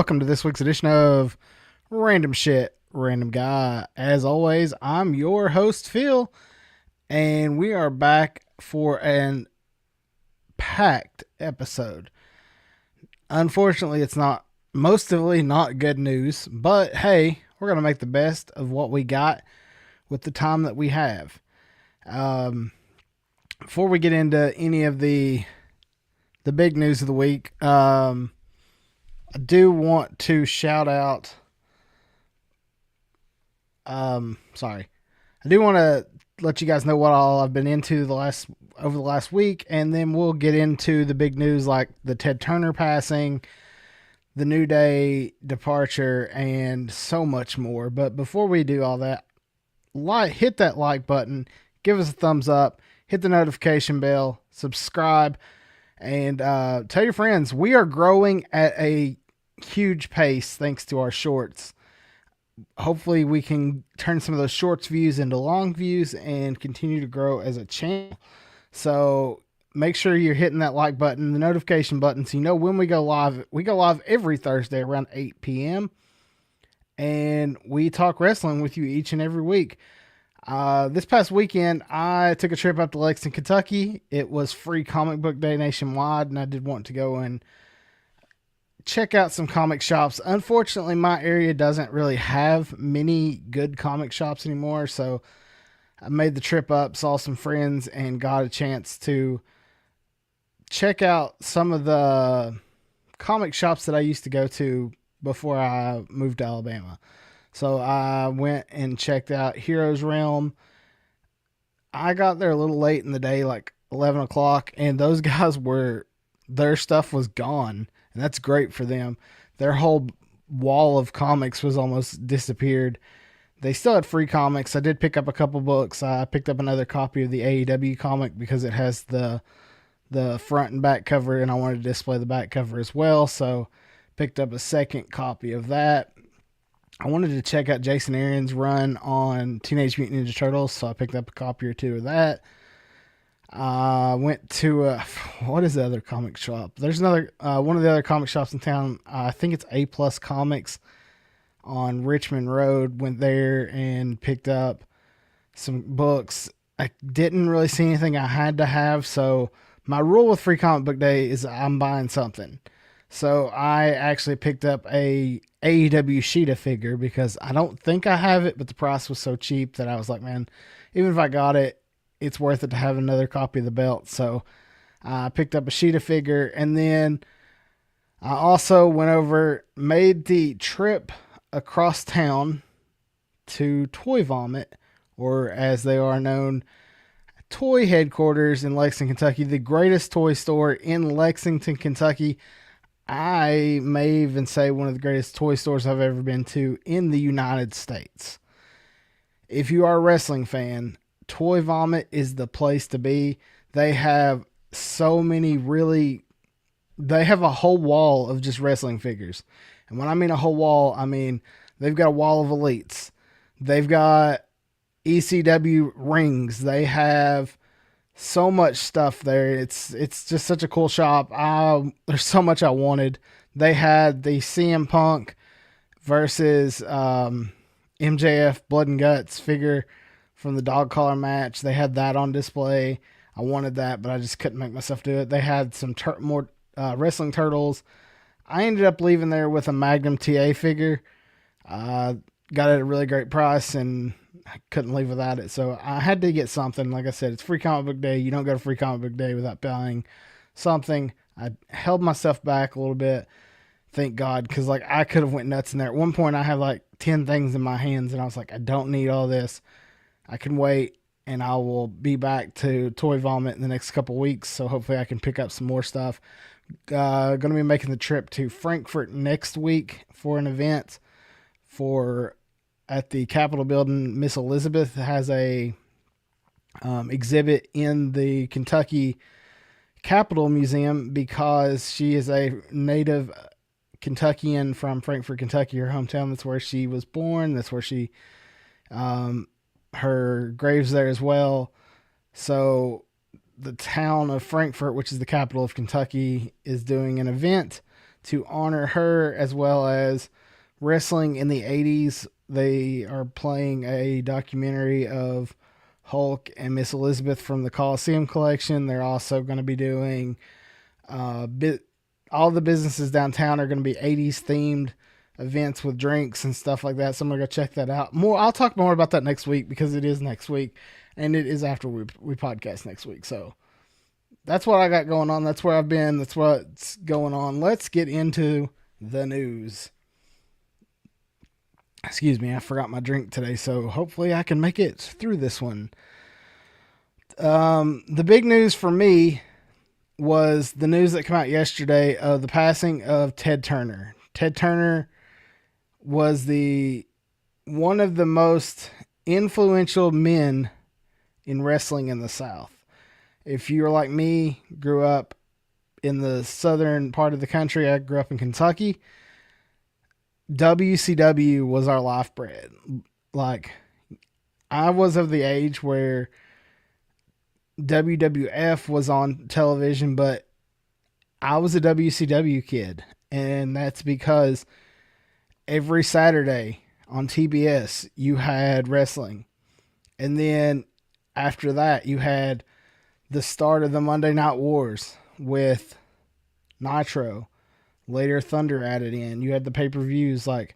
welcome to this week's edition of Random Shit, Random Guy. As always, I'm your host, Phil, and we are back for an packed episode. Unfortunately, it's mostly not good news, but hey, we're going to make the best of what we got with the time that we have. Before we get into any of the big news of the week, I do want to shout out. I do want to let you guys know what all I've been into over the last week, and then we'll get into the big news like the Ted Turner passing, the New Day departure, and so much more. But before we do all that, hit that like button, give us a thumbs up, hit the notification bell, subscribe, and tell your friends. We are growing at a huge pace thanks to our shorts. Hopefully we can turn some of those shorts views into long views and continue to grow as a channel. So make sure you're hitting that like button, the notification button, so you know when we go live. We go live every Thursday around 8 p.m. and we talk wrestling with you each and every week. This past weekend, I took a trip up to Lexington, Kentucky. It was free comic book day nationwide, and I did want to go and check out some comic shops. Unfortunately, my area doesn't really have many good comic shops anymore, so I made the trip up, saw some friends, and got a chance to check out some of the comic shops that I used to go to before I moved to Alabama. So I went and checked out Heroes Realm. I got there a little late in the day, like 11 o'clock, and those guys their stuff was gone. And that's great for them. Their whole wall of comics was almost disappeared. They still had free comics. I did pick up a couple books. I picked up another copy of the AEW comic because it has the front and back cover, and I wanted to display the back cover as well. So picked up a second copy of that. I wanted to check out Jason Aaron's run on Teenage Mutant Ninja Turtles, so I picked up a copy or two of that. Went to what is the other comic shop? There's another one of the other comic shops in town. I think it's A Plus Comics on Richmond Road. Went there and picked up some books. I didn't really see anything I had to have, so my rule with Free Comic Book Day is I'm buying something. So I actually picked up a AEW Sheeta figure because I don't think I have it, but the price was so cheap that I was like, man, even if I got it, it's worth it to have another copy of the belt. So I picked up a Sheeta figure, and then I also made the trip across town to Toy Vomit, or as they are known, Toy Headquarters in Lexington, Kentucky, the greatest toy store in Lexington, Kentucky. I may even say one of the greatest toy stores I've ever been to in the United States. If you are a wrestling fan, Toy Vomit is the place to be. They have they have a whole wall of just wrestling figures. And when I mean a whole wall, I mean they've got a wall of elites. They've got ECW rings. They have so much stuff there. It's just such a cool shop. There's so much I wanted. They had the CM Punk versus MJF Blood and Guts figure from the dog collar match. They had that on display. I wanted that, but I just couldn't make myself do it. They had some more wrestling turtles. I ended up leaving there with a Magnum TA figure. Got it at a really great price, and I couldn't leave without it. So I had to get something. Like I said, it's Free Comic Book Day. You don't go to Free Comic Book Day without buying something. I held myself back a little bit. Thank God, because like I could have went nuts in there. At one point, I had like 10 things in my hands, and I was like, I don't need all this. I can wait, and I will be back to Toy Vomit in the next couple weeks, so hopefully I can pick up some more stuff. Going to be making the trip to Frankfurt next week for an event at the Capitol building. Miss Elizabeth has a exhibit in the Kentucky Capitol Museum because she is a native Kentuckian from Frankfort, Kentucky, her hometown. That's where she was born. That's where she her grave's there as well. So the town of Frankfort, which is the capital of Kentucky, is doing an event to honor her, as well as wrestling in the 80s. They are playing a documentary of Hulk and Miss Elizabeth from the Coliseum collection. They're also going to be doing all the businesses downtown are going to be 80s themed events with drinks and stuff like that. So I'm going to go check that out. I'll talk more about that next week because it is next week and it is after we podcast next week. So that's what I got going on. That's where I've been. That's what's going on. Let's get into the news. Excuse me, I forgot my drink today, so hopefully I can make it through this one. The big news for me was the news that came out yesterday of the passing of Ted Turner. Ted Turner was one of the most influential men in wrestling in the South. If you're like me, grew up in the southern part of the country, I grew up in Kentucky. WCW was our life bread. Like, I was of the age where WWF was on television, but I was a WCW kid. And that's because every Saturday on TBS, you had wrestling. And then after that, you had the start of the Monday Night Wars with Nitro. Later, Thunder added in. You had the pay-per-views. Like,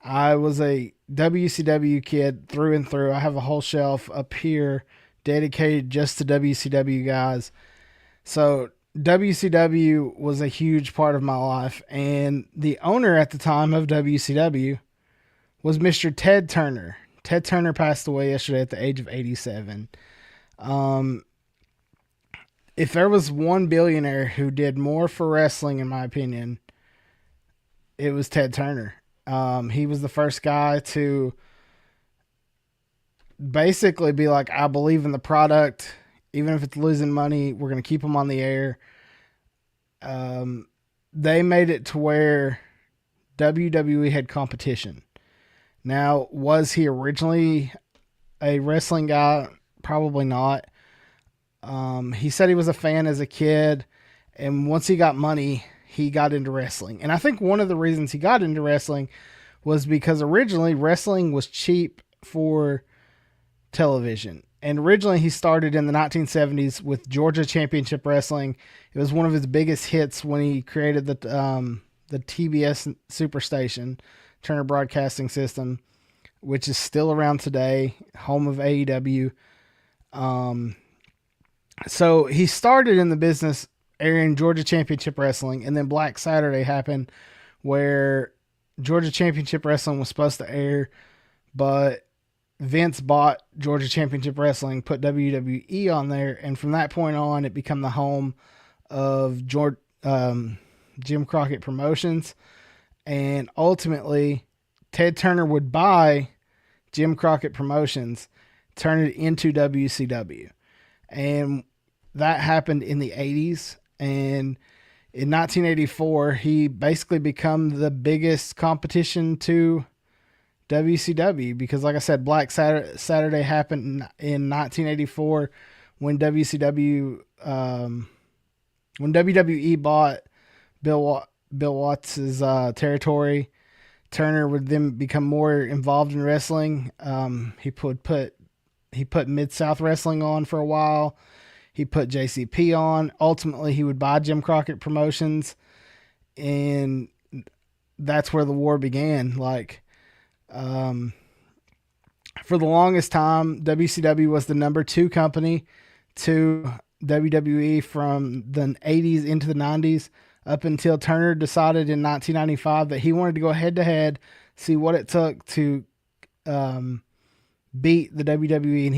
I was a WCW kid through and through. I have a whole shelf up here dedicated just to WCW guys. So WCW was a huge part of my life. And the owner at the time of WCW was Mr. Ted Turner. Ted Turner passed away yesterday at the age of 87. If there was one billionaire who did more for wrestling, in my opinion, it was Ted Turner. He was the first guy to basically be like, I believe in the product. Even if it's losing money, we're going to keep them on the air. They made it to where WWE had competition. Now, was he originally a wrestling guy? Probably not. He said he was a fan as a kid, and once he got money, he got into wrestling. And I think one of the reasons he got into wrestling was because originally wrestling was cheap for television. And originally he started in the 1970s with Georgia Championship Wrestling. It was one of his biggest hits when he created the TBS Superstation, Turner Broadcasting System, which is still around today, home of AEW. So he started in the business airing Georgia Championship Wrestling, and then Black Saturday happened where Georgia Championship Wrestling was supposed to air, but Vince bought Georgia Championship Wrestling, put WWE on there, and from that point on, it became the home of Jim Crockett Promotions, and ultimately, Ted Turner would buy Jim Crockett Promotions, turn it into WCW. And that happened in the 80s. And in 1984, he basically became the biggest competition to WCW because, like I said, Black Saturday happened in 1984 when when WWE bought Bill Watts' territory. Turner would then become more involved in wrestling. He put Mid-South Wrestling on for a while. He put JCP on. Ultimately, he would buy Jim Crockett Promotions, and that's where the war began. Like, for the longest time, WCW was the number 2 company to WWE from the 80s into the 90s, up until Turner decided in 1995 that he wanted to go head-to-head, see what it took to beat the WWE, and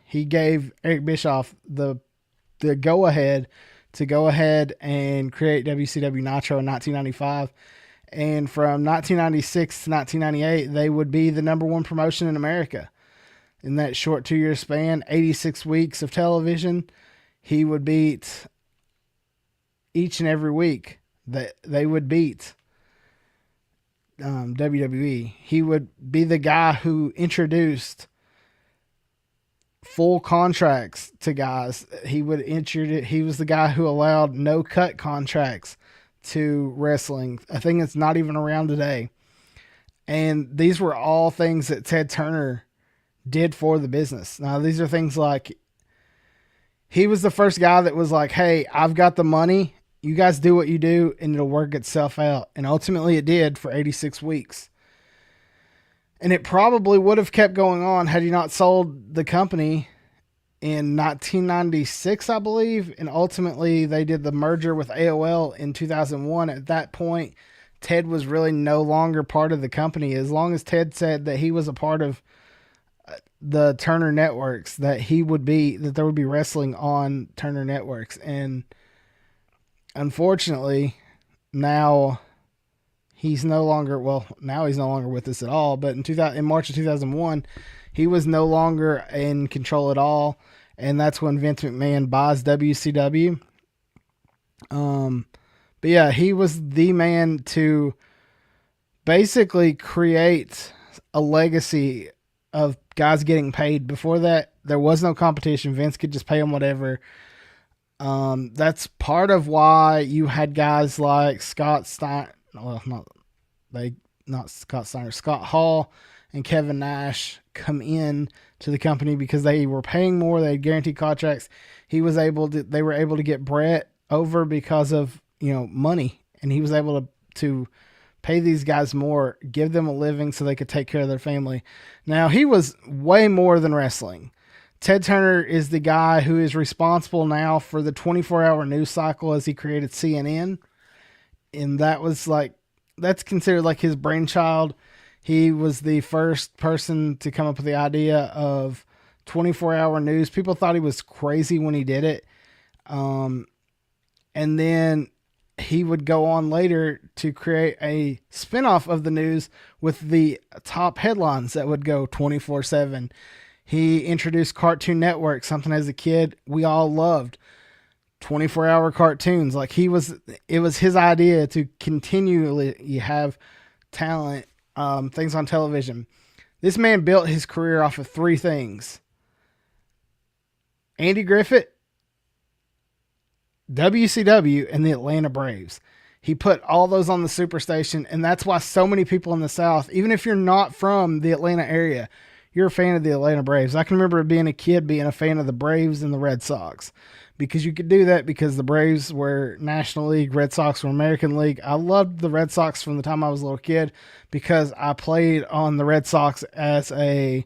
he gave Eric Bischoff the go-ahead to go ahead and create WCW Nitro in 1995. And from 1996 to 1998, they would be the number 1 promotion in America. In that short 2-year span, 86 weeks of television, he would beat each and every week that they would beat WWE. He would be the guy who introduced full contracts to guys. He was the guy who allowed no cut contracts to wrestling, a thing that's not even around today. And these were all things that Ted Turner did for the business. Now, these are things like he was the first guy that was like, hey, I've got the money. You guys do what you do, and it'll work itself out. And ultimately, it did for 86 weeks. And it probably would have kept going on had he not sold the company in 1996, I believe. And ultimately, they did the merger with AOL in 2001. At that point, Ted was really no longer part of the company. As long as Ted said that he was a part of the Turner Networks, that there would be wrestling on Turner Networks. And unfortunately, now he's no longer with us at all. But in March of 2001, he was no longer in control at all. And that's when Vince McMahon buys WCW. But yeah, he was the man to basically create a legacy of guys getting paid. Before that, there was no competition. Vince could just pay them whatever. That's part of why you had guys like Scott Hall and Kevin Nash come in to the company because they were paying more. They had guaranteed contracts. They were able to get Brett over because of, money, and he was able to pay these guys more, give them a living so they could take care of their family. Now, he was way more than wrestling. Ted Turner is the guy who is responsible now for the 24-hour news cycle as he created CNN. And that's considered like his brainchild. He was the first person to come up with the idea of 24-hour news. People thought he was crazy when he did it. And then he would go on later to create a spinoff of the news with the top headlines that would go 24/7. He introduced Cartoon Network, something as a kid we all loved. 24-hour cartoons. It was his idea to continually have talent, things on television. This man built his career off of three things: Andy Griffith, WCW, and the Atlanta Braves. He put all those on the Superstation, and that's why so many people in the South, even if you're not from the Atlanta area, you're a fan of the Atlanta Braves. I can remember being a kid being a fan of the Braves and the Red Sox, because you could do that because the Braves were National League, Red Sox were American League. I loved the Red Sox from the time I was a little kid because I played on the Red Sox as a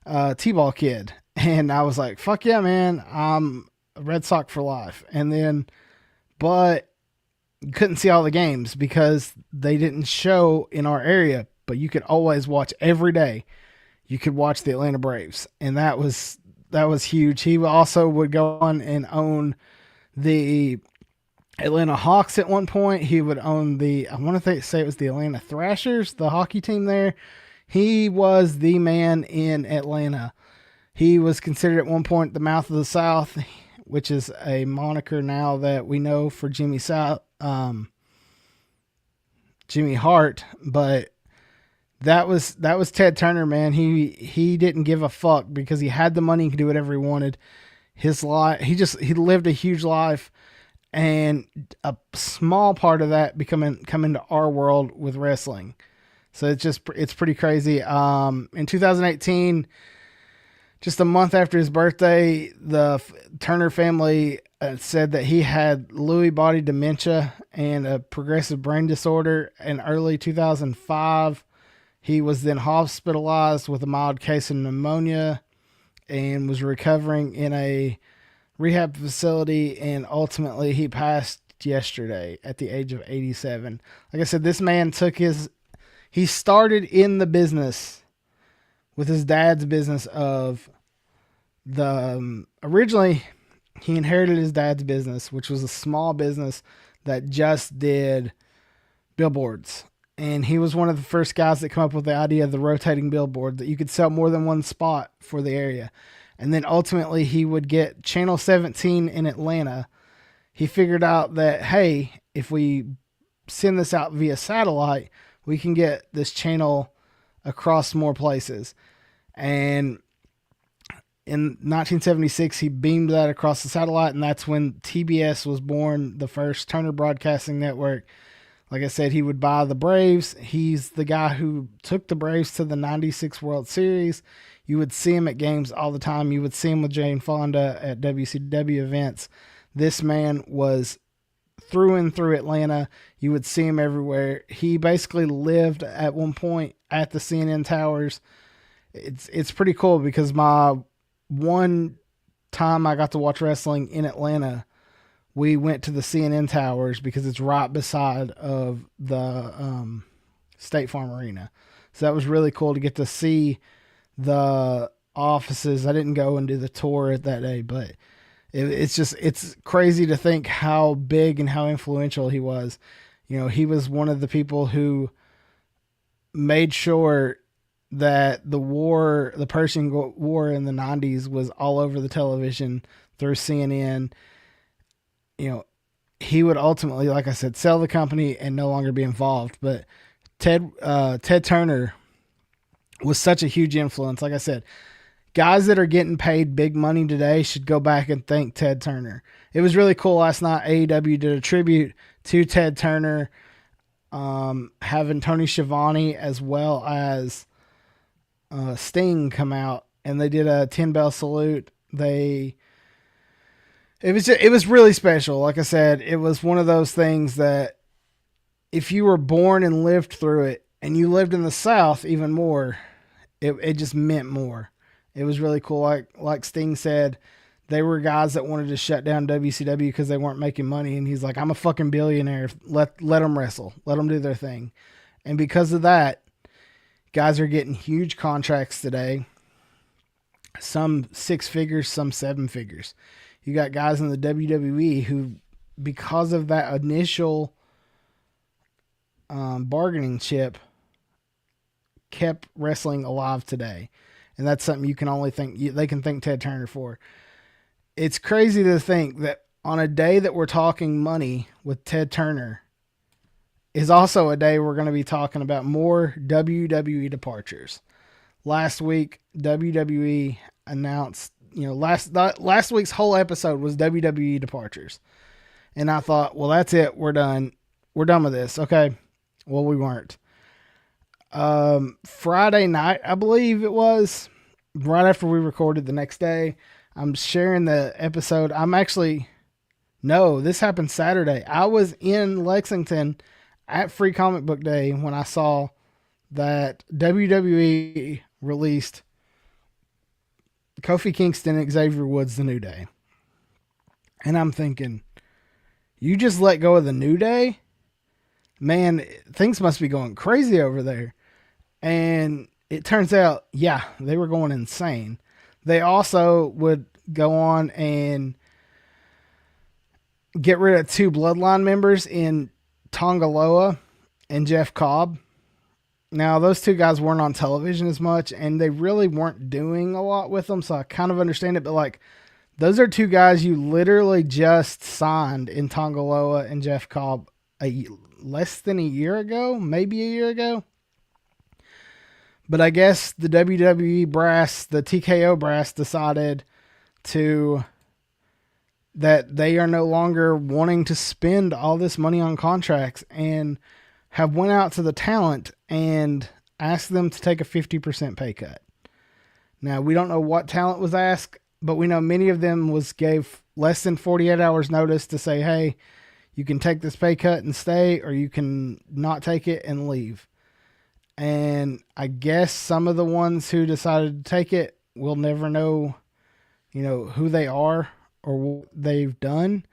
T-ball kid. And I was like, fuck yeah, man, I'm a Red Sox for life. But you couldn't see all the games because they didn't show in our area, but you could always watch every day. You could watch the Atlanta Braves, and that was huge. He also would go on and own the Atlanta Hawks at one point. He would own I want to say it was the Atlanta Thrashers, the hockey team there. He was the man in Atlanta. He was considered at one point the mouth of the South, which is a moniker now that we know for Jimmy Hart, but that was Ted Turner, man. He didn't give a fuck because he had the money. He could do whatever he wanted. His life, he lived a huge life, and a small part of that come into our world with wrestling. So it's pretty crazy. In 2018, just a month after his birthday, the Turner family said that he had Lewy body dementia and a progressive brain disorder. In early 2005, he was then hospitalized with a mild case of pneumonia and was recovering in a rehab facility. And ultimately, he passed yesterday at the age of 87. Like I said, this man he started in the business with his dad's business of originally he inherited his dad's business, which was a small business that just did billboards. And he was one of the first guys that come up with the idea of the rotating billboard, that you could sell more than one spot for the area. And then ultimately he would get Channel 17 in Atlanta. He figured out that, hey, if we send this out via satellite, we can get this channel across more places. And In 1976, he beamed that across the satellite, and that's when TBS was born, the first Turner Broadcasting Network. Like I said, he would buy the Braves. He's the guy who took the Braves to the 96 World Series. You would see him at games all the time. You would see him with Jane Fonda at WCW events. This man was through and through Atlanta. You would see him everywhere. He basically lived at one point at the CNN towers. It's pretty cool because my one time I got to watch wrestling in Atlanta, we went to the CNN towers because it's right beside of the State Farm Arena. So that was really cool to get to see the offices. I didn't go and do the tour that day, but it's crazy to think how big and how influential he was. You know, he was one of the people who made sure that the Persian War in the 90s was all over the television through CNN. You know, he would ultimately, like I said, sell the company and no longer be involved. But Ted Turner was such a huge influence. Like I said, guys that are getting paid big money today should go back and thank Ted Turner. It was really cool last night. AEW did a tribute to Ted Turner, having Tony Schiavone as well as Sting come out, and they did a 10-bell salute. It was really special. Like I said, it was one of those things that if you were born and lived through it, and you lived in the South even more, it just meant more. It was really cool. Like Sting said, they were guys that wanted to shut down WCW because they weren't making money, and he's like, I'm a fucking billionaire. Let them wrestle. Let them do their thing. And because of that, guys are getting huge contracts today. Some 6 figures, some 7 figures. You got guys in the WWE who, because of that initial bargaining chip, kept wrestling alive today. And that's something you can only they can thank Ted Turner for. It's crazy to think that on a day that we're talking money with Ted Turner is also a day we're going to be talking about more WWE departures. Last week, WWE announced, last week's whole episode was WWE departures. And I thought, well, that's it. We're done. We're done with this. Okay. Well, we weren't. Friday night, I believe it was, right after we recorded the next day, I'm sharing the episode. This happened Saturday. I was in Lexington at Free Comic Book Day when I saw that WWE released Kofi Kingston and Xavier Woods The New Day. And I'm thinking, you just let go of The New Day? Man, things must be going crazy over there. And it turns out, yeah, they were going insane. They also would go on and get rid of 2 Bloodline members in Tongaloa and Jeff Cobb. Now, those 2 guys weren't on television as much, and they really weren't doing a lot with them, so I kind of understand it. But, those are 2 guys you literally just signed in Tongaloa and Jeff Cobb less than a year ago, maybe a year ago. But I guess the WWE brass, the TKO brass, decided that they are no longer wanting to spend all this money on contracts and have went out to the talent and asked them to take a 50% pay cut. Now, we don't know what talent was asked, but we know many of them gave less than 48 hours notice to say, hey, you can take this pay cut and stay, or you can not take it and leave. And I guess some of the ones who decided to take it will never know, who they are or what they've done.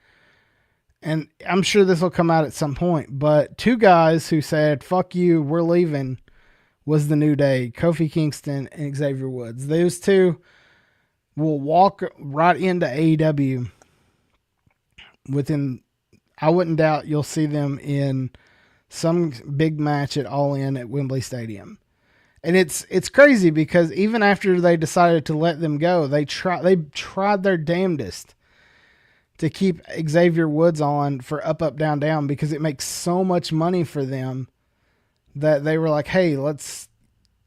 And I'm sure this will come out at some point. But 2 guys who said, fuck you, we're leaving, was The New Day, Kofi Kingston and Xavier Woods. Those 2 will walk right into AEW I wouldn't doubt you'll see them in some big match at All In at Wembley Stadium. And it's crazy because even after they decided to let them go, they tried their damnedest to keep Xavier Woods on for Up, Up, Down, Down because it makes so much money for them that they were like, hey, let's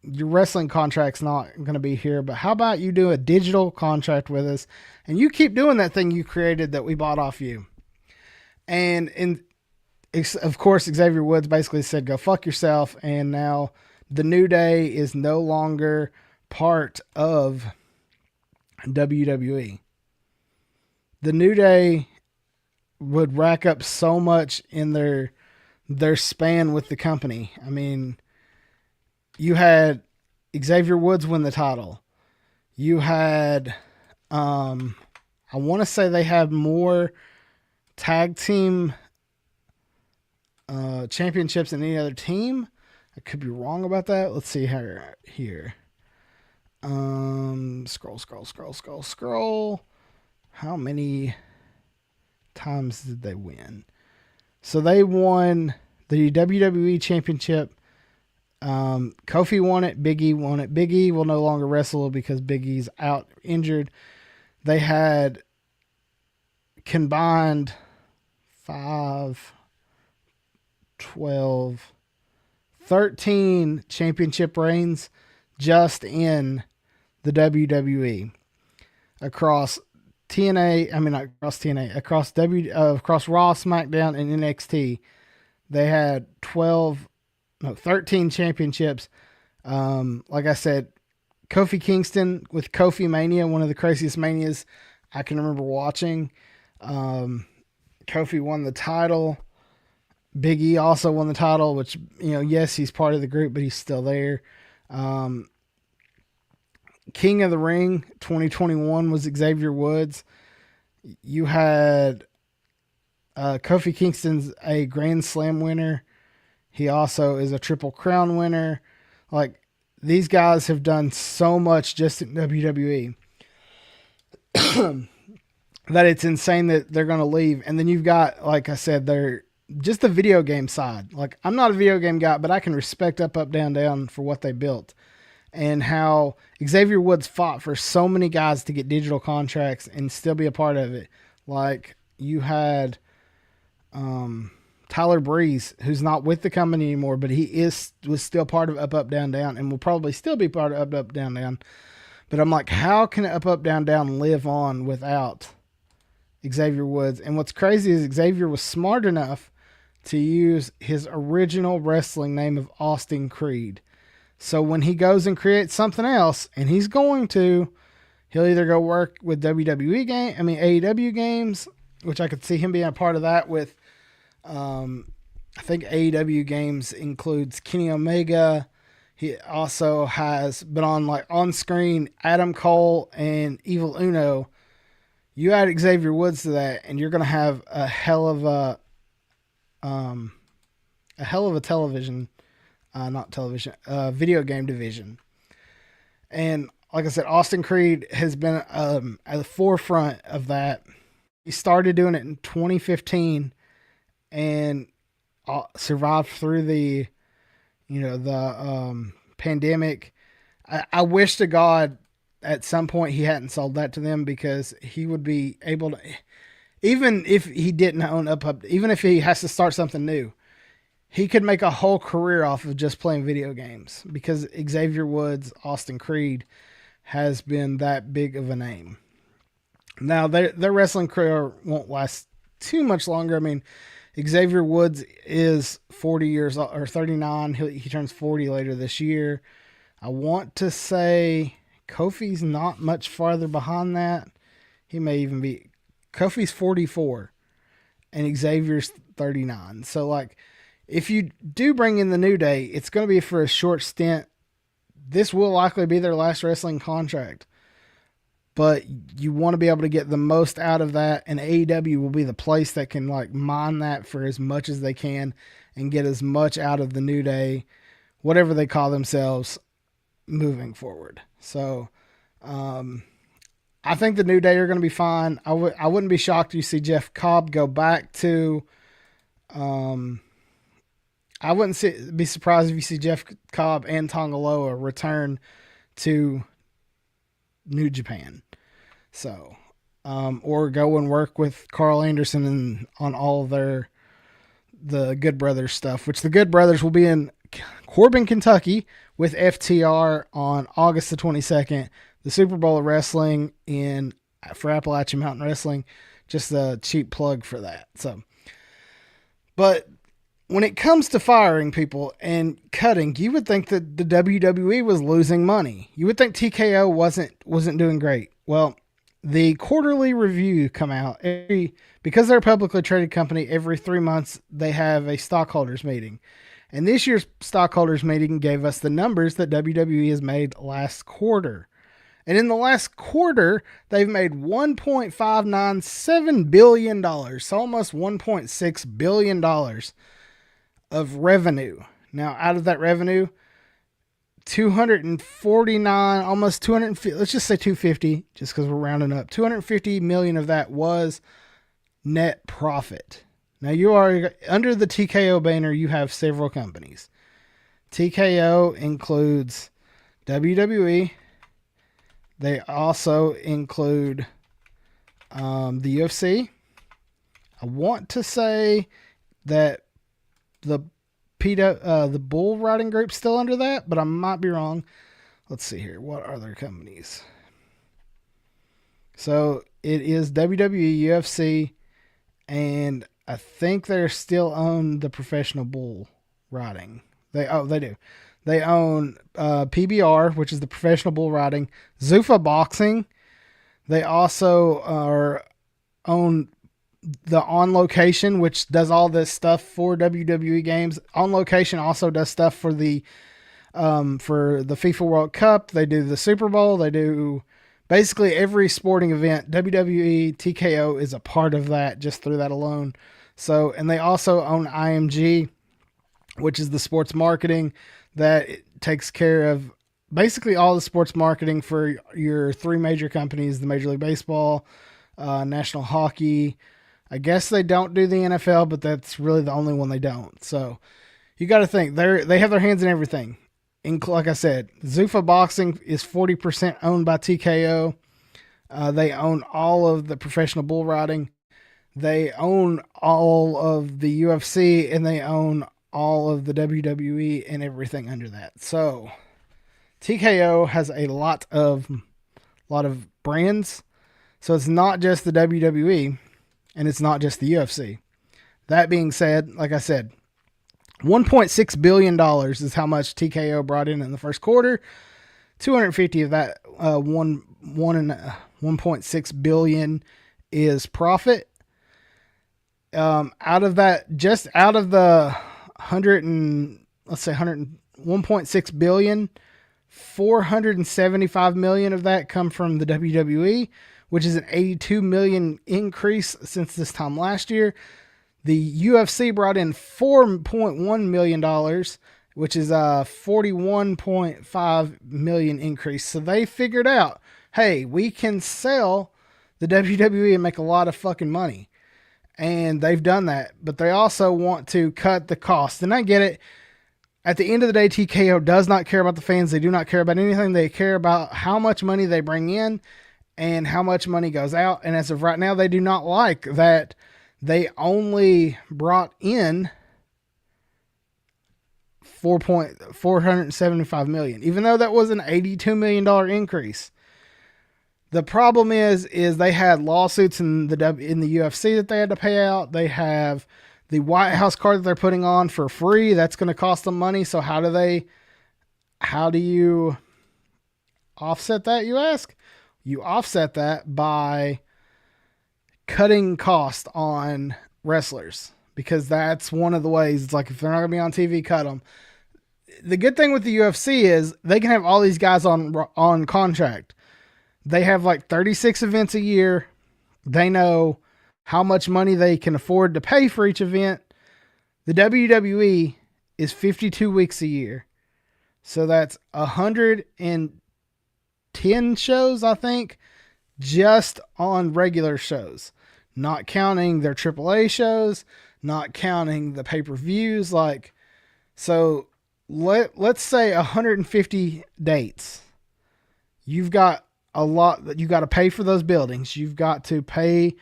your wrestling contract's not going to be here, but how about you do a digital contract with us and you keep doing that thing you created that we bought off you? And of course, Xavier Woods basically said, go fuck yourself. And now the New Day is no longer part of WWE. The New Day would rack up so much in their span with the company. I mean, you had Xavier Woods win the title. You had, I want to say they had more tag team championships than any other team. I could be wrong about that. Let's see here. Scroll. How many times did they win? So they won the WWE Championship. Kofi won it. Big E won it. Big E will no longer wrestle because Big E's out injured. They had combined 5, 12, 13 championship reigns just in the WWE across TNA. I mean, not across TNA, across across Raw, SmackDown, and NXT. They had 13 championships. Like I said, Kofi Kingston with Kofi Mania, one of the craziest manias I can remember watching. Kofi won the title. Big E also won the title, which, yes, he's part of the group, but he's still there. King of the Ring 2021 was Xavier Woods. You had Kofi Kingston's a Grand Slam winner. He also is a Triple Crown winner. Like, these guys have done so much just in WWE that it's insane that they're going to leave. And then you've got, like I said, they're just the video game side. Like, I'm not a video game guy, but I can respect Up, Up, Down, Down for what they built and how Xavier Woods fought for so many guys to get digital contracts and still be a part of it. Like, you had Tyler Breeze, who's not with the company anymore, but he was still part of Up, Up, Down, Down and will probably still be part of Up, Up, Down, Down. But I'm like, how can Up, Up, Down, Down live on without Xavier Woods? And what's crazy is Xavier was smart enough to use his original wrestling name of Austin Creed. So when he goes and creates something else, and he's going to, he'll either go work with AEW games, which I could see him being a part of that with, I think AEW games includes Kenny Omega. He also has been on screen Adam Cole and Evil Uno. You add Xavier Woods to that, and you're going to have a hell of a television, video game division. And like I said, Austin Creed has been at the forefront of that. He started doing it in 2015 and survived through the pandemic. I wish to God at some point he hadn't sold that to them, because he would be able to, even if he didn't own Up, even if he has to start something new, he could make a whole career off of just playing video games, because Xavier Woods, Austin Creed, has been that big of a name. Now, their wrestling career won't last too much longer. I mean, Xavier Woods is 40 years old, or 39. He turns 40 later this year. I want to say Kofi's not much farther behind that. He may even be. Kofi's 44 and Xavier's 39. So, like, if you do bring in the New Day, it's going to be for a short stint. This will likely be their last wrestling contract, but you want to be able to get the most out of that, and AEW will be the place that can mine that for as much as they can and get as much out of the New Day, whatever they call themselves, moving forward. So, I think the New Day are going to be fine. I wouldn't be shocked to see Jeff Cobb go back to, I wouldn't be surprised if you see Jeff Cobb and Tonga Loa return to New Japan. So, or go and work with Carl Anderson on all of the Good Brothers stuff, which the Good Brothers will be in Corbin, Kentucky, with FTR on August the 22nd. The Super Bowl of Wrestling for Appalachian Mountain Wrestling. Just a cheap plug for that. So, but when it comes to firing people and cutting, you would think that the WWE was losing money. You would think TKO wasn't doing great. Well, the quarterly review come out because they're a publicly traded company. Every 3 months they have a stockholders meeting, and this year's stockholders meeting gave us the numbers that WWE has made last quarter. And in the last quarter, they've made $1.597 billion, so almost $1.6 billion of revenue. Now, out of that revenue, 249, almost 250, let's just say 250, just because we're rounding up. 250 million of that was net profit. Now, you are under the TKO banner, you have several companies. TKO includes WWE. They also include the UFC. I want to say that the bull riding group's still under that, but I might be wrong. Let's see here. What are their companies? So it is WWE, UFC, and I think they're still own the professional bull riding. They do. They own PBR, which is the professional bull riding, Zuffa Boxing. They also own the On Location, which does all this stuff for WWE games. On Location also does stuff for the FIFA World Cup. They do the Super Bowl. They do basically every sporting event. WWE TKO is a part of that just through that alone. So, and they also own IMG, which is the sports marketing that takes care of basically all the sports marketing for your three major companies, the Major League Baseball, National Hockey. I guess they don't do the NFL, but that's really the only one they don't. So you got to think they have their hands in everything. Like I said, Zuffa Boxing is 40% owned by TKO. They own all of the professional bull riding. They own all of the UFC, and they own all of the WWE and everything under that. So TKO has a lot of brands. So it's not just the WWE, and it's not just the UFC. That being said, like I said, $1.6 billion is how much TKO brought in the first quarter. 250 of that 1.6 billion is profit. Out of that, just out of the 1.6 billion, 475 million of that come from the WWE, which is an 82 million increase since this time last year. The UFC brought in $4.1 million, which is a 41.5 million increase. So they figured out, hey, we can sell the WWE and make a lot of fucking money. And they've done that, but they also want to cut the cost. And I get it. At the end of the day, TKO does not care about the fans. They do not care about anything. They care about how much money they bring in and how much money goes out. And as of right now, they do not like that they only brought in $475 million, even though that was an $82 million increase. The problem is they had lawsuits in the UFC that they had to pay out. They have the White House card that they're putting on for free. That's going to cost them money. So how do you offset that, you ask? You offset that by cutting cost on wrestlers, because that's one of the ways. It's like, if they're not going to be on TV, cut them. The good thing with the UFC is they can have all these guys on contract. They have like 36 events a year. They know how much money they can afford to pay for each event. The WWE is 52 weeks a year. So that's 110 shows, I think, just on regular shows. Not counting their AAA shows, not counting the pay-per-views. So let's say 150 dates. You've got a lot that you got to pay for those buildings. You've got to pay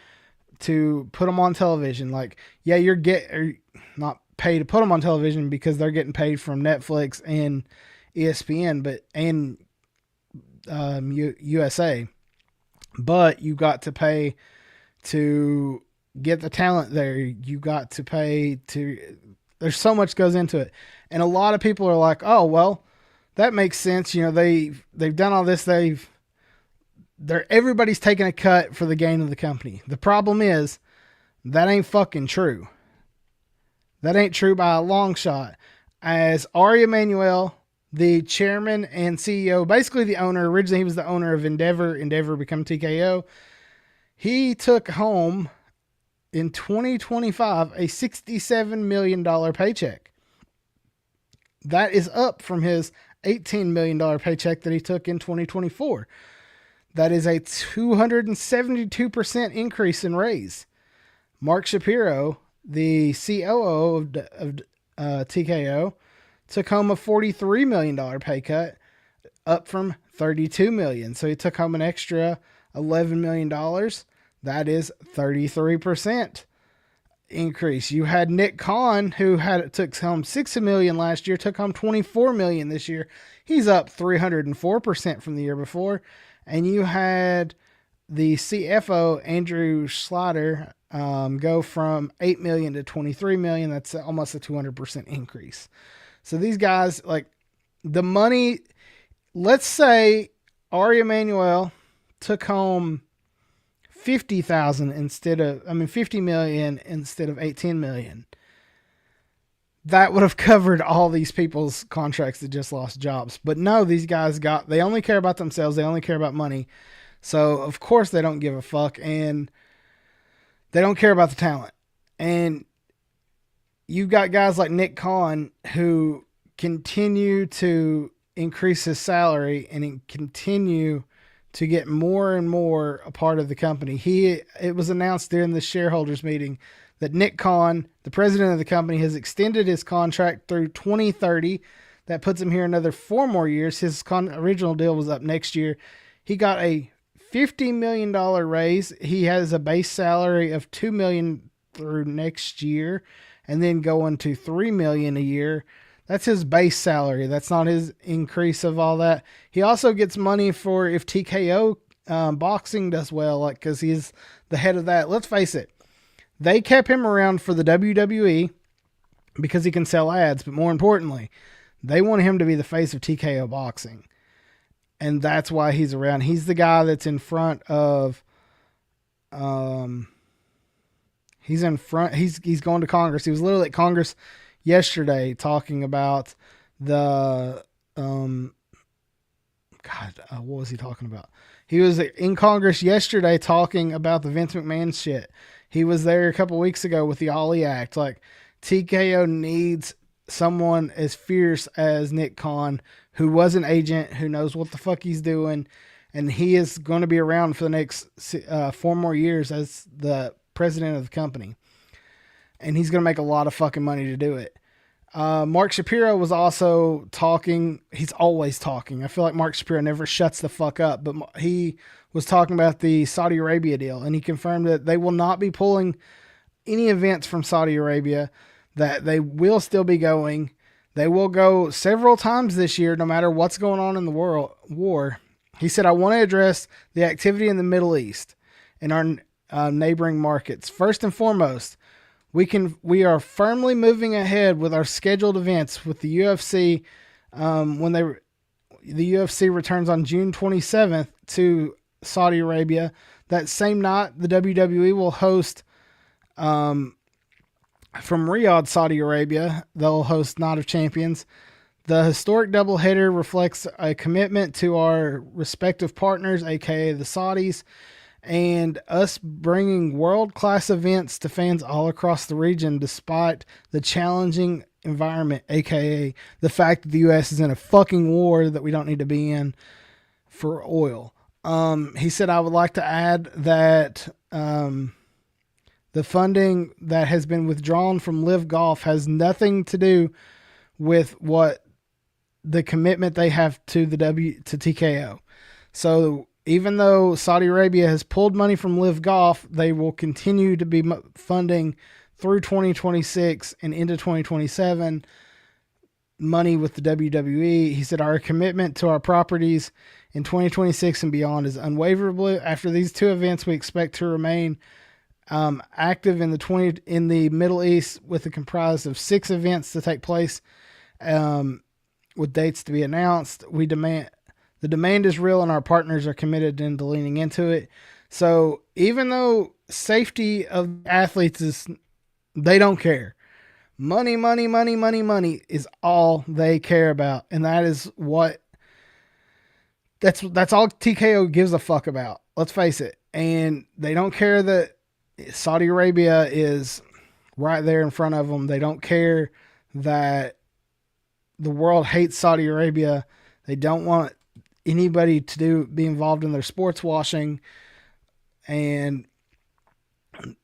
to put them on television. You're not pay to put them on television because they're getting paid from Netflix and ESPN, and USA. But you got to pay to get the talent there. You got to pay to. There's so much goes into it, and a lot of people are like, "Oh, well, that makes sense." They've done all this. Everybody's taking a cut for the gain of the company. The problem is that ain't fucking true. That ain't true by a long shot. As Ari Emanuel, the chairman and CEO, basically the owner, originally he was the owner of Endeavor became TKO. He took home in 2025 a $67 million paycheck. That is up from his $18 million paycheck that he took in 2024. That is a 272% increase in raise. Mark Shapiro, the COO of TKO, took home a $43 million pay cut, up from $32 million. So he took home an extra $11 million. That is 33% increase. You had Nick Khan, who took home $6 million last year, took home $24 million this year. He's up 304% from the year before. And you had the CFO, Andrew Schleider, go from $8 million to $23 million. That's almost a 200% increase. So these guys, like, the money, let's say Ari Emanuel took home $50 million instead of $18 million. That would have covered all these people's contracts that just lost jobs. But no, these guys they only care about themselves. They only care about money. So of course they don't give a fuck, and they don't care about the talent. And you've got guys like Nick Khan who continue to increase his salary and continue to get more and more a part of the company. It was announced during the shareholders meeting that Nick Khan, the president of the company, has extended his contract through 2030. That puts him here another 4 more years. His original deal was up next year. He got a $50 million raise. He has a base salary of $2 million through next year, and then going to $3 million a year. That's his base salary. That's not his increase of all that. He also gets money for if TKO boxing does well, like, because he's the head of that. Let's face it, they kept him around for the WWE because he can sell ads, but more importantly, they want him to be the face of TKO boxing. And that's why he's around. He's the guy that's in front of, he's going to Congress. He was literally at Congress yesterday talking about the, what was he talking about? He was in Congress yesterday talking about the Vince McMahon shit. He was there a couple weeks ago with the Ollie Act. Like, TKO needs someone as fierce as Nick Khan, who was an agent, who knows what the fuck he's doing, and he is going to be around for the next 4 more years as the president of the company. And he's going to make a lot of fucking money to do it. Mark Shapiro was also talking. He's always talking. I feel like Mark Shapiro never shuts the fuck up, but he was talking about the Saudi Arabia deal, and he confirmed that they will not be pulling any events from Saudi Arabia, that they will still be going. They will go several times this year, no matter what's going on in the war. He said, I want to address the activity in the Middle East and our neighboring markets. First and foremost, we are firmly moving ahead with our scheduled events with the UFC. The UFC returns on June 27th to Saudi Arabia. That same night, the WWE will host, from Riyadh, Saudi Arabia, they'll host Night of Champions. The historic doubleheader reflects a commitment to our respective partners, aka the Saudis, and us bringing world-class events to fans all across the region despite the challenging environment, aka the fact that the U.S. is in a fucking war that we don't need to be in for oil. He said, I would like to add that the funding that has been withdrawn from Live Golf has nothing to do with what the commitment they have to to TKO. So even though Saudi Arabia has pulled money from Live Golf, they will continue to be funding through 2026 and into 2027 money with the WWE. He said, our commitment to our properties in 2026 and beyond is unwaverable. After these two events, we expect to remain active in the Middle East with a comprised of 6 events to take place with dates to be announced. The demand is real and our partners are committed into leaning into it. So even though safety of athletes they don't care. Money, money, money, money, money is all they care about. And that's all TKO gives a fuck about. Let's face it. And they don't care that Saudi Arabia is right there in front of them. They don't care that the world hates Saudi Arabia. They don't want anybody to be involved in their sports washing. And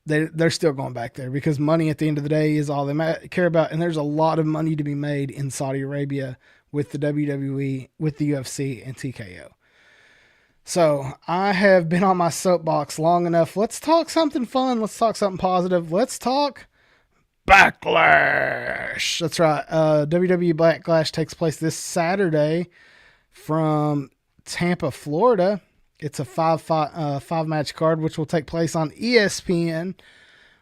they're still going back there because money at the end of the day is all they care about. And there's a lot of money to be made in Saudi Arabia with the WWE, with the UFC, and TKO. So I have been on my soapbox long enough. Let's talk something fun. Let's talk something positive. Let's talk Backlash. That's right. WWE Backlash takes place this Saturday from Tampa, Florida. It's a five match card, which will take place on ESPN,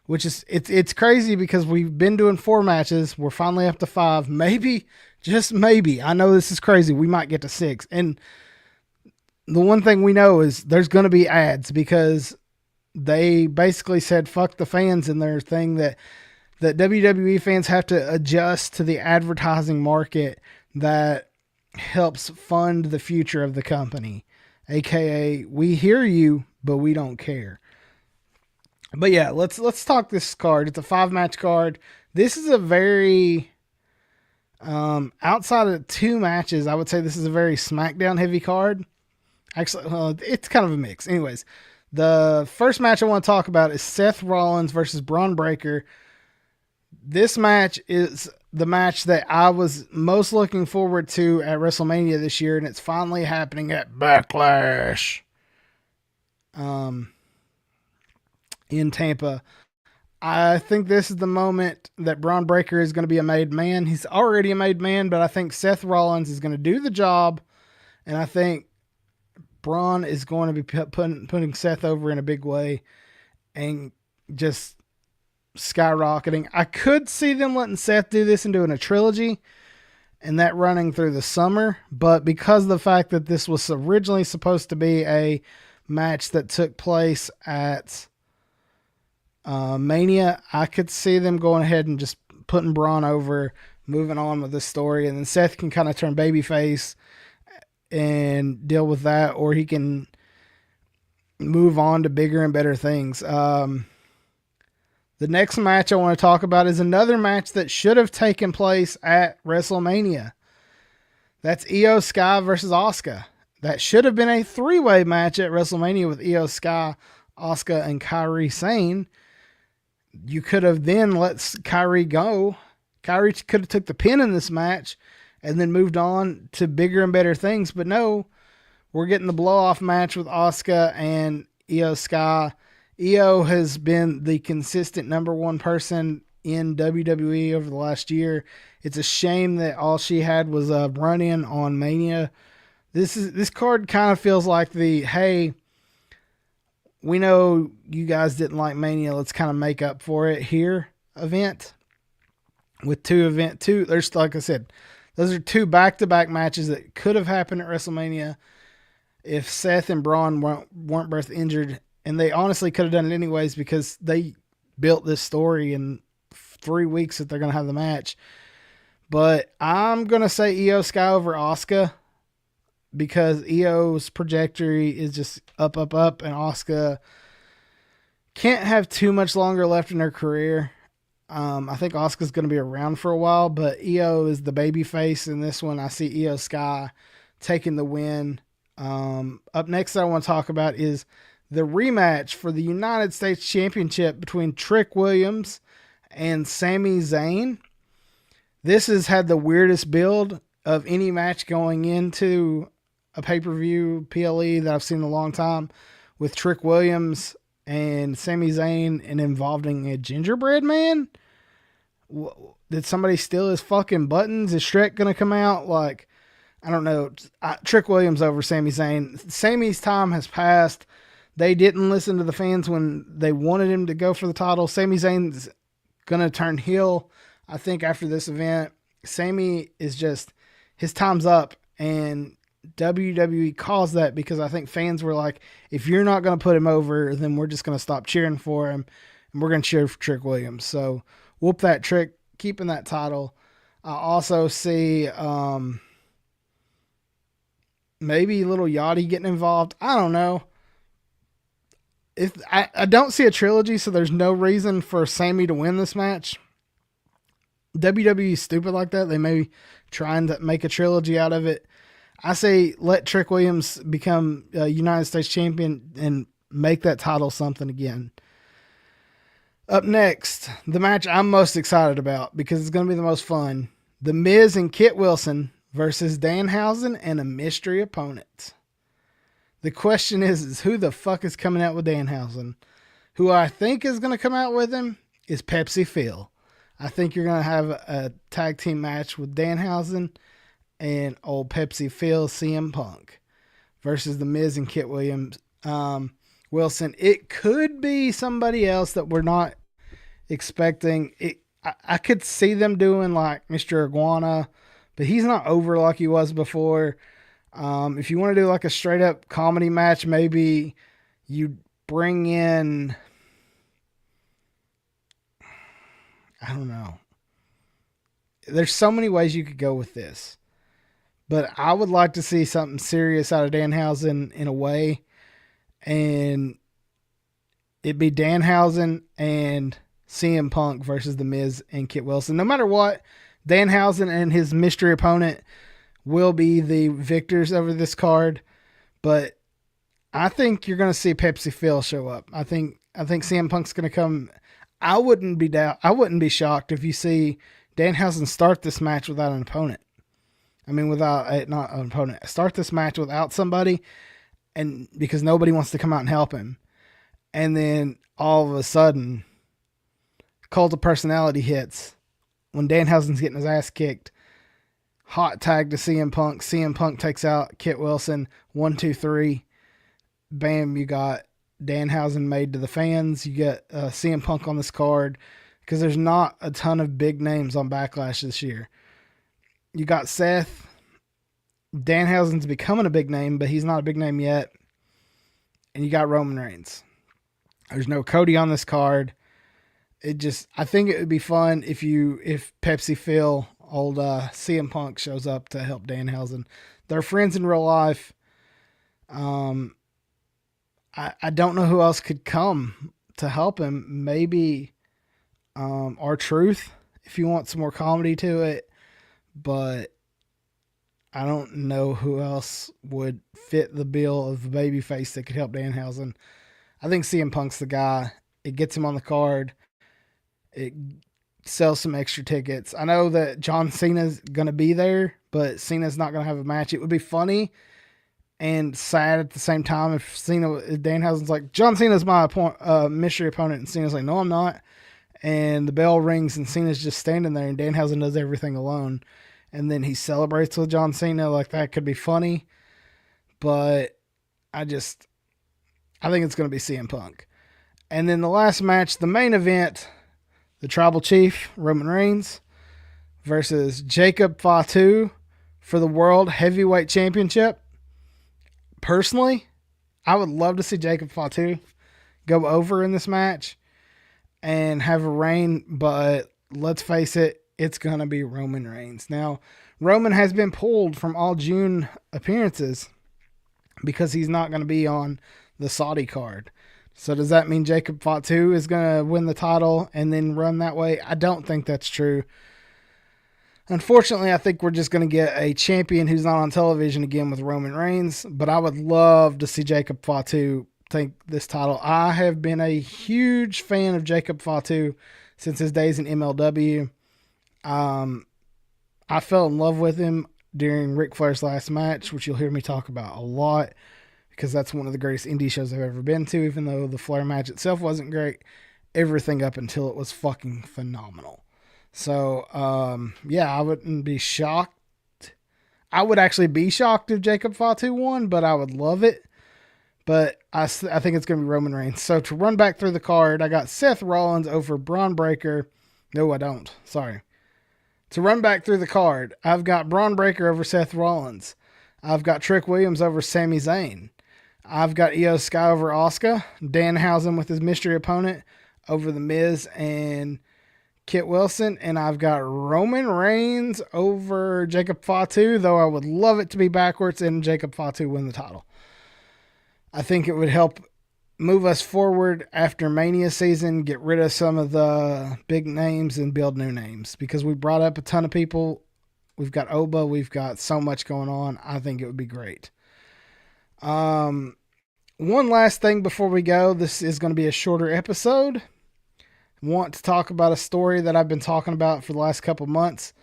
which is it's crazy because we've been doing 4 matches. We're finally up to 5. Maybe, just maybe. I know this is crazy. We might get to 6. And the one thing we know is there's going to be ads because they basically said fuck the fans in their thing that WWE fans have to adjust to the advertising market that helps fund the future of the company. AKA, we hear you, but we don't care. But yeah, let's talk this card. It's a 5 match card. This is a very outside of 2 matches, I would say this is a very SmackDown heavy card. Actually, it's kind of a mix. Anyways, the first match I want to talk about is Seth Rollins versus Braun Breaker. This match is the match that I was most looking forward to at WrestleMania this year, and it's finally happening at Backlash in Tampa. I think this is the moment that Braun Breaker is going to be a made man. He's already a made man, but I think Seth Rollins is going to do the job, and I think Braun is going to be putting Seth over in a big way and just skyrocketing. I could see them letting Seth do this and doing a trilogy and that running through the summer, but because of the fact that this was originally supposed to be a match that took place at Mania, I could see them going ahead and just putting Braun over, moving on with this story, and then Seth can kind of turn babyface and deal with that, or he can move on to bigger and better things. The next match I want to talk about is another match that should have taken place at WrestleMania. That's Io Sky versus Asuka. That should have been a 3-way match at WrestleMania with Io Sky, Asuka, and Kairi Sane. You could have then let Kairi go. Kairi could have took the pin in this match and then moved on to bigger and better things. But no, we're getting the blow-off match with Asuka and Io Sky. Io has been the consistent number 1 person in WWE over the last year. It's a shame that all she had was a run-in on Mania. This card kind of feels like the, hey, we know you guys didn't like Mania, let's kind of make up for it here event. With there's, like I said, those are 2 back-to-back matches that could have happened at WrestleMania if Seth and Braun weren't both injured. And they honestly could have done it anyways because they built this story in 3 weeks that they're going to have the match. But I'm going to say Io Sky over Asuka because Io's trajectory is just up, up, up. And Asuka can't have too much longer left in her career. I think Asuka's going to be around for a while, but Io is the baby face in this one. I see Io Sky taking the win. Up next that I want to talk about is the rematch for the United States Championship between Trick Williams and Sami Zayn. This has had the weirdest build of any match going into a pay-per-view PLE that I've seen in a long time, with Trick Williams and Sami Zayn and involving a gingerbread man? Did somebody steal his fucking buttons? Is Shrek gonna come out? Like, I don't know. Trick Williams over Sami Zayn. Sami's time has passed. They didn't listen to the fans when they wanted him to go for the title. Sami Zayn's gonna turn heel, I think, after this event. Sami is just, his time's up, and WWE caused that because I think fans were like, if you're not going to put him over, then we're just going to stop cheering for him, and we're going to cheer for Trick Williams. So whoop that Trick, keeping that title. I also see maybe little Yachty getting involved. I don't know. If I don't see a trilogy, so there's no reason for Sami to win this match. WWE is stupid like that. They may be trying to make a trilogy out of it. I say let Trick Williams become United States champion and make that title something again. Up next, the match I'm most excited about because it's going to be the most fun. The Miz and Kit Wilson versus Danhausen and a mystery opponent. The question is who the fuck is coming out with Danhausen? Who I think is going to come out with him is Pepsi Phil. I think you're going to have a tag team match with Danhausen and old Pepsi Phil, CM Punk versus the Miz and Kit Williams. Wilson. It could be somebody else that we're not expecting. I could see them doing like Mr. Iguana, but he's not over like he was before. If you want to do like a straight up comedy match, maybe you bring in, I don't know. There's so many ways you could go with this, but I would like to see something serious out of Danhausen in a way, and it'd be Danhausen and CM Punk versus The Miz and Kit Wilson. No matter what, Danhausen and his mystery opponent will be the victors over this card, but I think you're going to see Pepsi Phil show up. I think CM Punk's going to come. I wouldn't be shocked if you see Danhausen start this match without an opponent. I mean, not an opponent. Start this match without somebody, and because nobody wants to come out and help him. And then all of a sudden, Cult of Personality hits when Danhausen's getting his ass kicked. Hot tag to CM Punk. CM Punk takes out Kit Wilson. 1, 2, 3. Bam, you got Danhausen made to the fans. You get CM Punk on this card because there's not a ton of big names on Backlash this year. You got Seth. Danhausen's becoming a big name, but he's not a big name yet. And you got Roman Reigns. There's no Cody on this card. I think it would be fun if Pepsi Phil, old CM Punk, shows up to help Danhausen. They're friends in real life. I don't know who else could come to help him. Maybe R-Truth, if you want some more comedy to it. But I don't know who else would fit the bill of the babyface that could help Danhausen. I think CM Punk's the guy. It gets him on the card. It sells some extra tickets. I know that John Cena's going to be there, but Cena's not going to have a match. It would be funny and sad at the same time if Danhausen's like, John Cena's my mystery opponent, and Cena's like, no, I'm not. And the bell rings and Cena's just standing there and Danhausen does everything alone. And then he celebrates with John Cena. Like, that could be funny. But I think it's going to be CM Punk. And then the last match, the main event, the Tribal Chief, Roman Reigns, versus Jacob Fatu for the World Heavyweight Championship. Personally, I would love to see Jacob Fatu go over in this match and have a reign, but let's face it, it's going to be Roman Reigns. Now, Roman has been pulled from all June appearances because he's not going to be on the Saudi card. So does that mean Jacob Fatu is going to win the title and then run that way? I don't think that's true. Unfortunately, I think we're just going to get a champion who's not on television again with Roman Reigns, but I would love to see Jacob Fatu take this title. I have been a huge fan of Jacob Fatu since his days in MLW. I fell in love with him during Ric Flair's last match, which you'll hear me talk about a lot because that's one of the greatest indie shows I've ever been to, even though the Flair match itself wasn't great. Everything up until it was fucking phenomenal. So, yeah, I wouldn't be shocked. I would actually be shocked if Jacob Fatu won, but I would love it. But I think it's going to be Roman Reigns. So to run back through the card, I got Seth Rollins over Braun Breaker. No, I don't. Sorry. To run back through the card, I've got Braun Breaker over Seth Rollins. I've got Trick Williams over Sami Zayn. I've got Io Sky over Asuka. Danhausen with his mystery opponent over The Miz and Kit Wilson. And I've got Roman Reigns over Jacob Fatu, though I would love it to be backwards and Jacob Fatu win the title. I think it would help move us forward after Mania season, get rid of some of the big names and build new names, because we brought up a ton of people. We've got Oba. We've got so much going on. I think it would be great. One last thing before we go. This is going to be a shorter episode. I want to talk about a story that I've been talking about for the last couple months.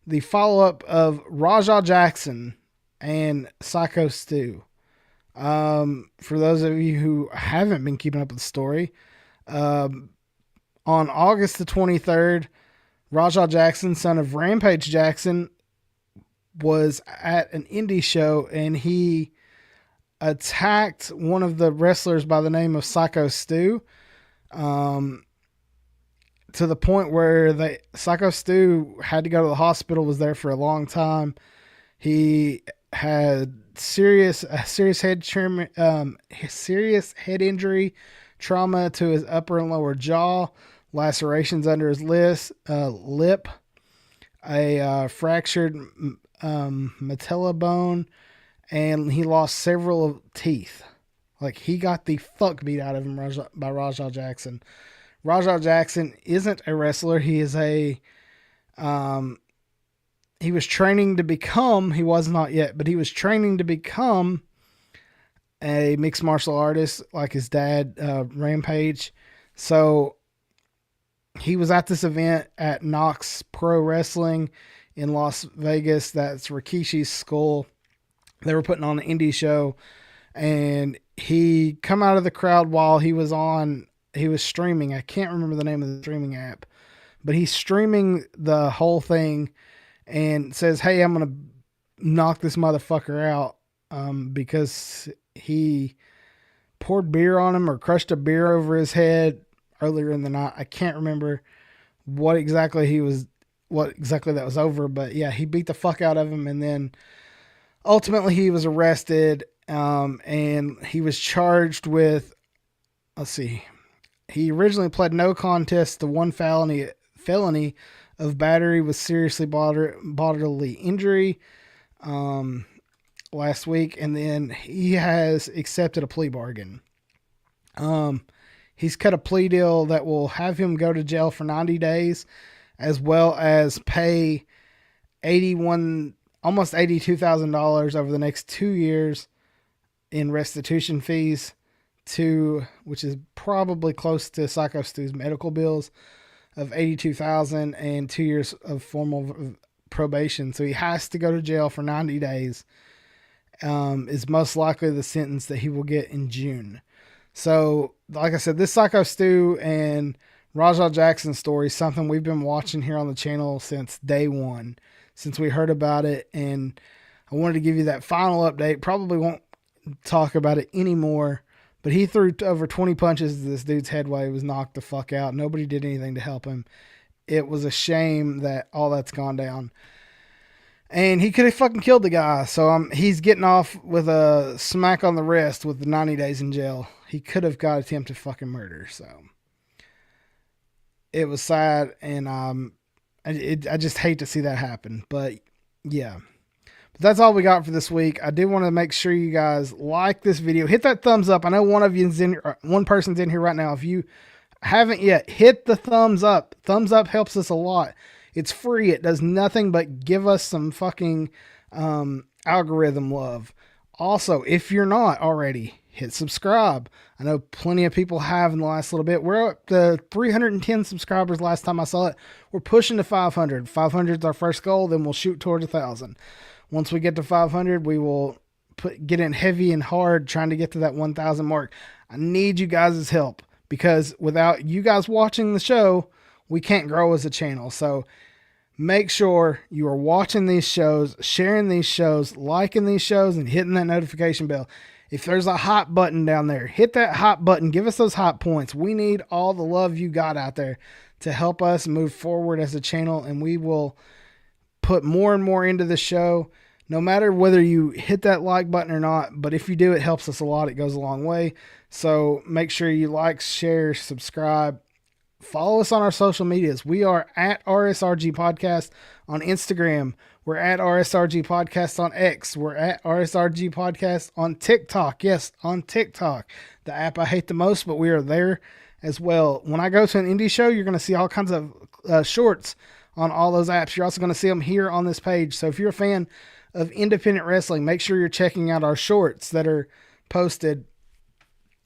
The follow-up of Raja Jackson and Psycho Stu. For those of you who haven't been keeping up with the story, on August the 23rd, Raja Jackson, son of Rampage Jackson, was at an indie show and he attacked one of the wrestlers by the name of Psycho Stu, to the point where Psycho Stu had to go to the hospital, was there for a long time. He had serious head injury, trauma to his upper and lower jaw, lacerations under his lip, a fractured patella bone, and he lost several teeth. Like, he got the fuck beat out of him by Raja Jackson. Raja Jackson isn't a wrestler. He is he was training to become, he was not yet, but he was training to become a mixed martial artist like his dad, Rampage. So he was at this event at Knox Pro Wrestling in Las Vegas. That's Rikishi's school. They were putting on an indie show, and he come out of the crowd while he was streaming. I can't remember the name of the streaming app, but he's streaming the whole thing and says, "Hey, I'm going to knock this motherfucker out," because he poured beer on him or crushed a beer over his head earlier in the night. I can't remember what exactly that was over, but yeah, he beat the fuck out of him, and then ultimately he was arrested, and he was charged with, he originally pled no contest to one felony of battery with seriously bodily injury last week, and then he has accepted a plea bargain. He's cut a plea deal that will have him go to jail for 90 days, as well as pay almost $82,000 over the next 2 years in restitution fees, which is probably close to Psycho Stu's medical bills of $82,000 and 2 years of formal probation. So he has to go to jail for 90 days. Is most likely the sentence that he will get in June. So, like I said, this Psycho Stu and Raja Jackson story is something we've been watching here on the channel since day one, since we heard about it. And I wanted to give you that final update. Probably won't talk about it anymore, but he threw over 20 punches to this dude's head while he was knocked the fuck out. Nobody did anything to help him. It was a shame that all that's gone down. And he could have fucking killed the guy. So he's getting off with a smack on the wrist with the 90 days in jail. He could have got attempted fucking murder. So it was sad, and I just hate to see that happen. But yeah. But that's all we got for this week. I do want to make sure you guys like this video. Hit that thumbs up. I know one person's in here right now. If you haven't yet, hit the thumbs up. Thumbs up helps us a lot. It's free. It does nothing but give us some fucking algorithm love. Also, if you're not already, hit subscribe. I know plenty of people have in the last little bit. We're up to 310 subscribers last time I saw it. We're pushing to 500. 500 is our first goal. Then we'll shoot towards 1,000. Once we get to 500, we will getting heavy and hard trying to get to that 1,000 mark. I need you guys' help because without you guys watching the show, we can't grow as a channel. So make sure you are watching these shows, sharing these shows, liking these shows, and hitting that notification bell. If there's a hot button down there, hit that hot button. Give us those hot points. We need all the love you got out there to help us move forward as a channel, and we will put more and more into the show, no matter whether you hit that like button or not. But if you do, it helps us a lot. It goes a long way. So make sure you like, share, subscribe. Follow us on our social medias. We are at RSRG Podcast on Instagram. We're at RSRG Podcast on X. We're at RSRG Podcast on TikTok. Yes, on TikTok. The app I hate the most, but we are there as well. When I go to an indie show, you're going to see all kinds of shorts on all those apps. You're also going to see them here on this page. So if you're a fan of independent wrestling, make sure you're checking out our shorts that are posted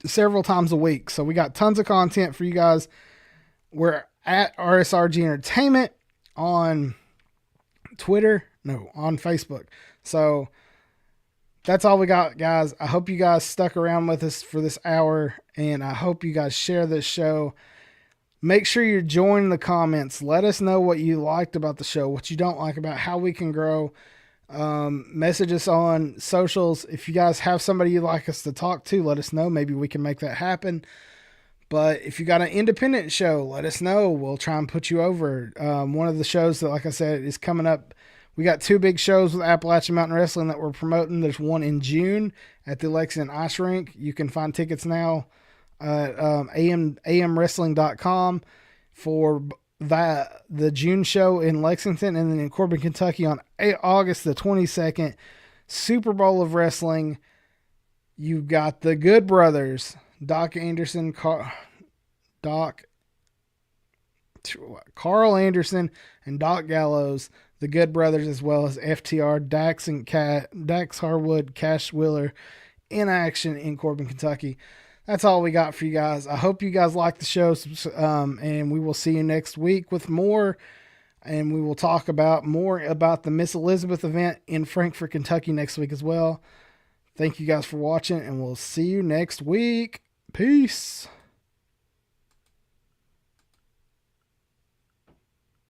several times a week. So we got tons of content for you guys. We're at RSRG Entertainment on Twitter. No, on Facebook. So that's all we got, guys. I hope you guys stuck around with us for this hour, and I hope you guys share this show. Make sure you join the comments. Let us know what you liked about the show, what you don't like about how we can grow. Message us on socials. If you guys have somebody you'd like us to talk to, let us know. Maybe we can make that happen. But if you got an independent show, let us know. We'll try and put you over. One of the shows that, like I said, is coming up. We got 2 big shows with Appalachian Mountain Wrestling that we're promoting. There's one in June at the Lexington Ice Rink. You can find tickets now at amwrestling.com for the June show in Lexington, and then in Corbin, Kentucky on August the 22nd, Super Bowl of Wrestling. You got the Good Brothers, Carl Anderson and Doc Gallows, the Good Brothers, as well as FTR, Dax Harwood, Cash Wheeler in action in Corbin, Kentucky. That's all we got for you guys. I hope you guys like the show, and we will see you next week with more, and we will talk more about the Miss Elizabeth event in Frankfort, Kentucky next week as well. Thank you guys for watching, and we'll see you next week. Peace.